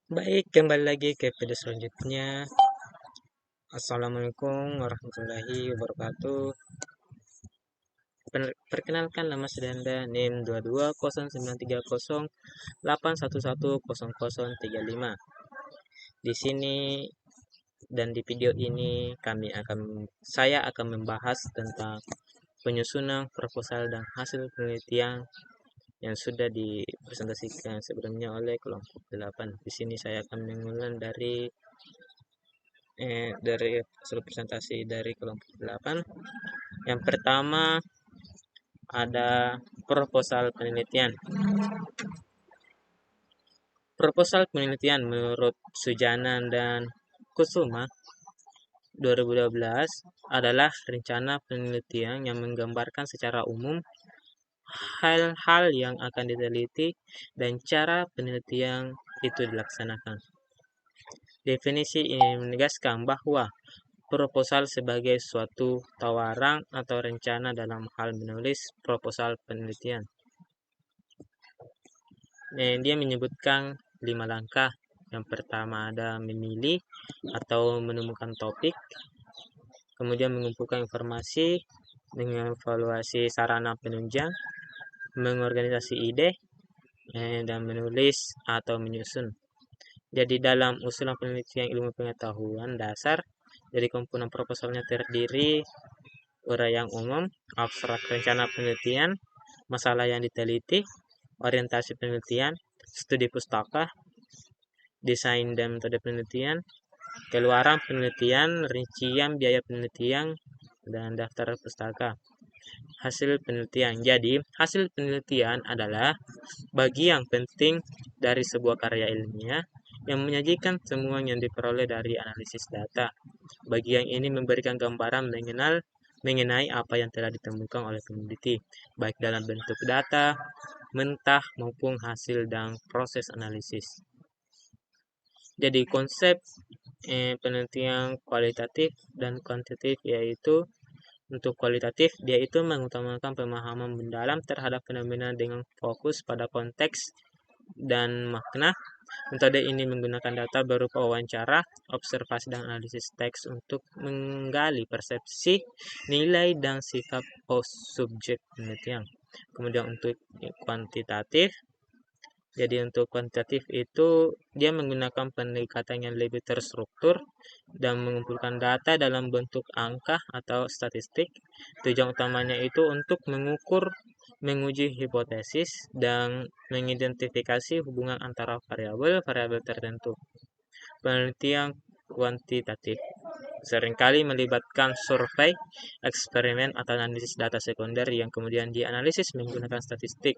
Baik, kembali lagi ke episode selanjutnya. Assalamualaikum warahmatullahi wabarakatuh. Perkenalkan nama Sedanda NIM 22093081100035. Di sini dan di video ini saya akan membahas tentang penyusunan proposal dan hasil penelitian yang sudah dipresentasikan sebelumnya oleh kelompok 8. Di sini saya akan mengulang dari hasil presentasi dari kelompok 8. Yang pertama ada proposal penelitian. Proposal penelitian menurut Sujana dan Kusuma 2012 adalah rencana penelitian yang menggambarkan secara umum hal-hal yang akan diteliti dan cara penelitian itu dilaksanakan. Definisi ini menegaskan bahwa proposal sebagai suatu tawaran atau rencana dalam hal menulis proposal penelitian. Dia menyebutkan 5 langkah. Yang pertama ada memilih atau menemukan topik, kemudian mengumpulkan informasi, mengevaluasi sarana penunjang, mengorganisasi ide, dan menulis atau menyusun. Jadi dalam usulan penelitian ilmu pengetahuan dasar, jadi komponen proposalnya terdiri uraian umum, abstrak rencana penelitian, masalah yang diteliti, orientasi penelitian, studi pustaka, desain dan metode penelitian, keluaran penelitian, rincian biaya penelitian, dan daftar pustaka. Hasil penelitian. Jadi, hasil penelitian adalah bagian penting dari sebuah karya ilmiah yang menyajikan temuan yang diperoleh dari analisis data. Bagian ini memberikan gambaran mengenai apa yang telah ditemukan oleh peneliti, baik dalam bentuk data, mentah maupun hasil dan proses analisis. Jadi konsep penelitian kualitatif dan kuantitatif yaitu untuk kualitatif dia itu mengutamakan pemahaman mendalam terhadap fenomena dengan fokus pada konteks dan makna. Metode ini menggunakan data berupa wawancara, observasi dan analisis teks untuk menggali persepsi, nilai dan sikap subjek penelitian. Kemudian untuk kuantitatif, jadi untuk kuantitatif itu dia menggunakan pendekatan yang lebih terstruktur dan mengumpulkan data dalam bentuk angka atau statistik. Tujuan utamanya itu untuk menguji hipotesis dan mengidentifikasi hubungan antara variabel tertentu. Penelitian kuantitatif seringkali melibatkan survei, eksperimen atau analisis data sekunder yang kemudian dianalisis menggunakan statistik.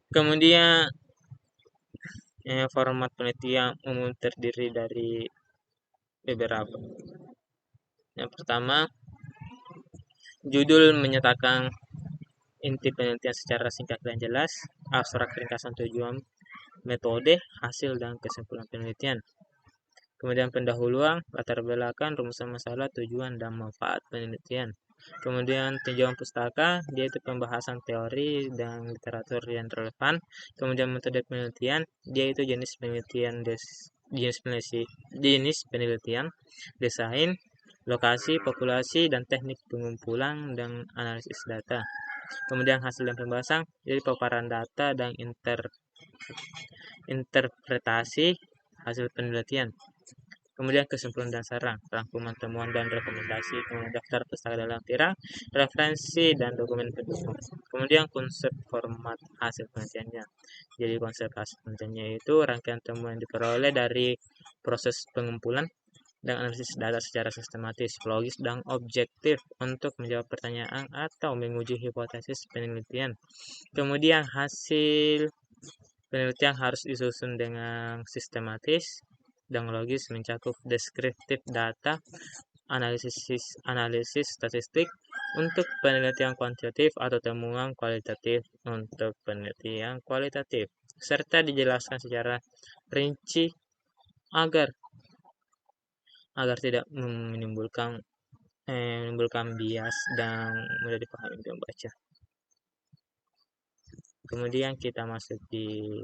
Kemudian format penelitian umum terdiri dari beberapa. Yang pertama, judul menyatakan inti penelitian secara singkat dan jelas, abstrak ringkasan tujuan, metode, hasil, dan kesimpulan penelitian. Kemudian pendahuluan, latar belakang, rumusan masalah, tujuan, dan manfaat penelitian. Kemudian tinjauan pustaka, dia itu pembahasan teori dan literatur yang relevan. Kemudian metode penelitian, dia itu jenis penelitian, desain, lokasi, populasi, dan teknik pengumpulan dan analisis data. Kemudian hasil dan pembahasan, jadi paparan data dan interpretasi hasil penelitian. Kemudian kesimpulan dan saran, rangkuman temuan dan rekomendasi, kemudian daftar pustaka dalam tirang, referensi dan dokumen pendukung. Kemudian konsep format hasil penelitiannya. Jadi konsep hasil penelitiannya itu rangkaian temuan yang diperoleh dari proses pengumpulan dan analisis data secara sistematis, logis, dan objektif untuk menjawab pertanyaan atau menguji hipotesis penelitian. Kemudian hasil penelitian harus disusun dengan sistematis dan logis, mencakup deskriptif data, analisis statistik untuk penelitian kuantitatif atau temuan kualitatif untuk penelitian kualitatif, serta dijelaskan secara rinci agar tidak menimbulkan bias dan mudah dipahami pembaca. Kemudian kita masuk di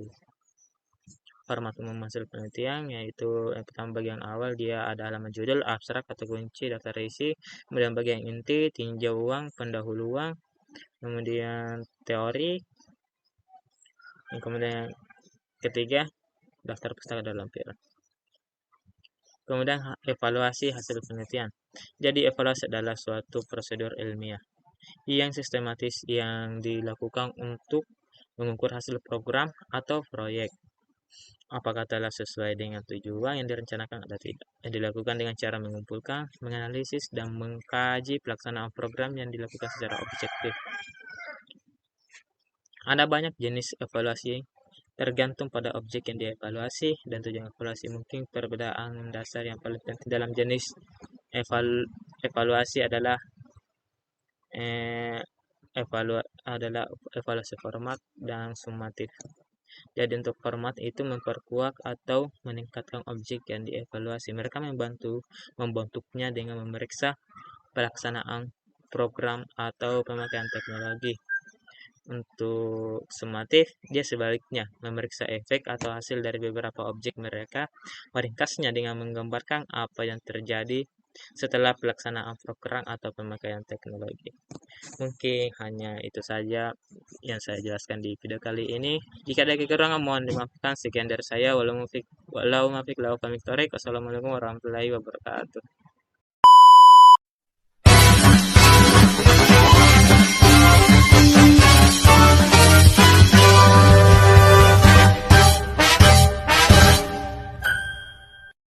format umum hasil penelitian, yaitu yang pertama bagian awal dia ada halaman judul, abstrak atau kunci, daftar isi, kemudian bagian inti, tinjau uang, pendahuluan, kemudian teori, dan kemudian ketiga daftar pustaka dan lampiran. Kemudian evaluasi hasil penelitian. Jadi evaluasi adalah suatu prosedur ilmiah yang sistematis yang dilakukan untuk mengukur hasil program atau proyek. Apakah telah sesuai dengan tujuan yang direncanakan atau tidak. Yang dilakukan dengan cara mengumpulkan, menganalisis, dan mengkaji pelaksanaan program yang dilakukan secara objektif. Ada banyak jenis evaluasi tergantung pada objek yang dievaluasi dan tujuan evaluasi. Mungkin perbedaan dasar yang paling penting dalam jenis evaluasi adalah eh, evaluasi format dan sumatif. Jadi untuk format itu memperkuat atau meningkatkan objek yang dievaluasi. Mereka membentuknya dengan memeriksa pelaksanaan program atau pemakaian teknologi. Untuk sumatif, dia sebaliknya memeriksa efek atau hasil dari beberapa objek mereka, meringkasnya dengan menggambarkan apa yang terjadi setelah pelaksanaan program atau pemakaian teknologi. Mungkin hanya itu saja yang saya jelaskan di video kali ini. Jika ada kekurangan mohon dimaafkan. Sekian dari saya. Walau mufiq walau mufiq lahu Wassalamualaikum warahmatullahi wabarakatuh.